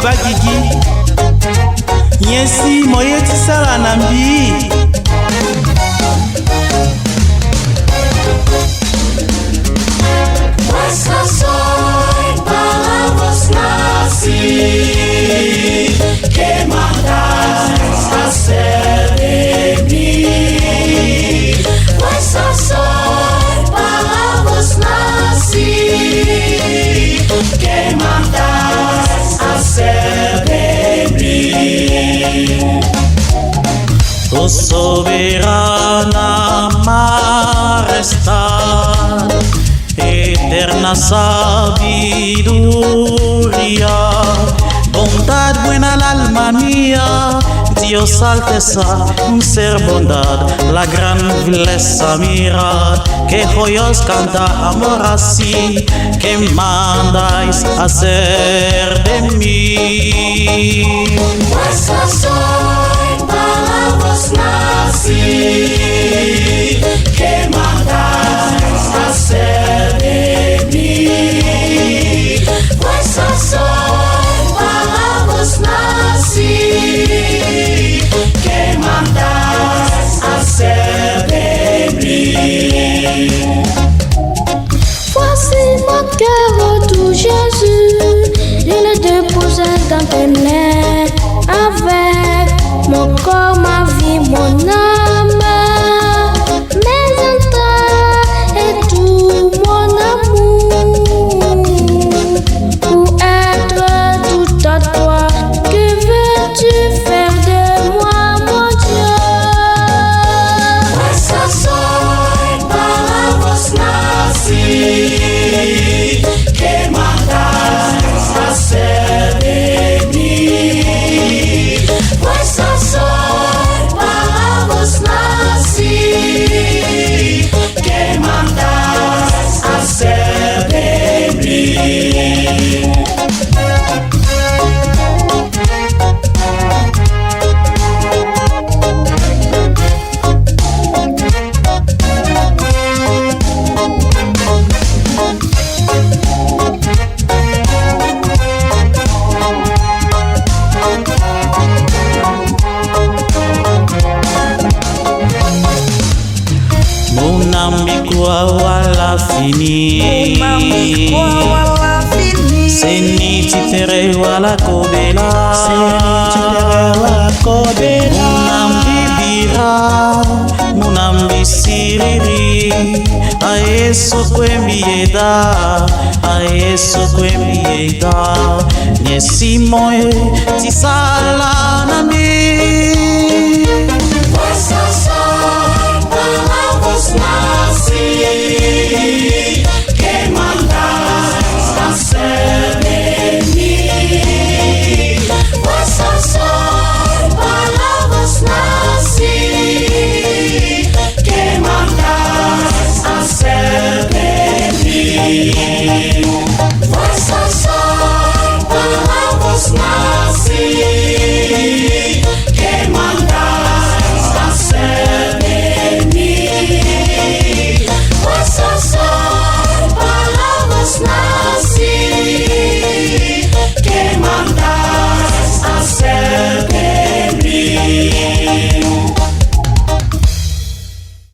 Papa Gigi Yesi moye tisala nambi Vuestra soy para vos nací, que mandáis hacer de mí. Vuestra soy para vos nací, que mandáis hacer de mí. Oh soberana majestad, eterna sabiduría, bondad buena al alma mía, Dios alteza, un ser bondad, la gran vileza mirad, que joyos canta amor así, que mandáis hacer de mí. Vuestra soy para vos nací, que mandáis hacer de mí. Vuestra soy para vos nací, que mandáis hacer de mí. Voici mon cœur, ô tout Jésus, je le dépose dans tes mains, avec mon corps, ma vie, mon âme, mes entrailles et tout mon amour, pour être tout à toi. Que veux-tu faire de moi, mon Dieu? Vuestra soy para vos nací, que mandáis hacer de mí. Vuestra soy para vos nací, que mandáis hacer de mí. Mon ami kwa wala fini, seni titere wala kobela, mon ami bira, mon ami siriri, aeso kwembieda, aeso kwembieda, nyesi moe tisala nami.